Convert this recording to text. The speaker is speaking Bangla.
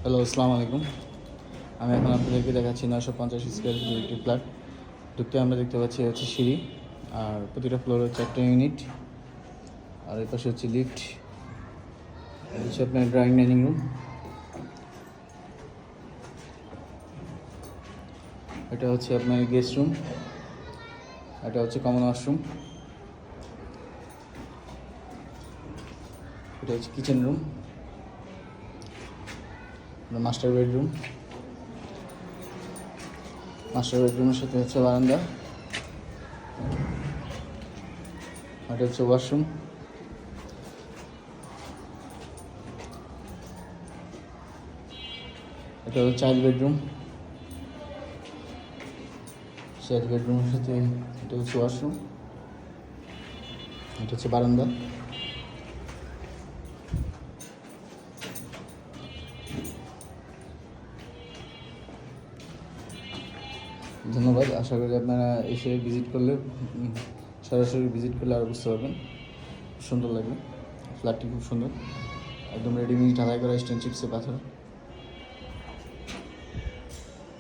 হ্যালো, আসসালামু আলাইকুম। আমি এখন আপনাদেরকে দেখাচ্ছি 950 স্কোয়ার ফিটের একটি ফ্ল্যাট। ঢুকতে আমরা দেখতে পাচ্ছি হচ্ছে সিঁড়ি, আর প্রতিটা ফ্লোর হচ্ছে একটা ইউনিট, আর এই পাশে হচ্ছে লিফট, হচ্ছে আপনার ড্রয়িং ডাইনিং রুম। এটা হচ্ছে আপনার গেস্ট রুম, এটা হচ্ছে কমন ওয়াশরুম, এটা হচ্ছে kitchen room, master bedroom. Master বেডরুমের সাথে হচ্ছে বারান্দা, এটা হচ্ছে ওয়াশরুম, এটা হচ্ছে চাইল্ড বেডরুম। চাইল্ড বেডরুমের সাথে এটা হচ্ছে ওয়াশরুম, এটা হচ্ছে বারান্দা। ধন্যবাদ। আশা করি আপনারা এসে ভিজিট করলে, সরাসরি ভিজিট করলে আরও বুঝতে পারবেন। সুন্দর লাগবে, ফ্ল্যাটটি খুব সুন্দর, একদম রেডিমেড ঢালাই করা স্টোন চিপসে পাথর।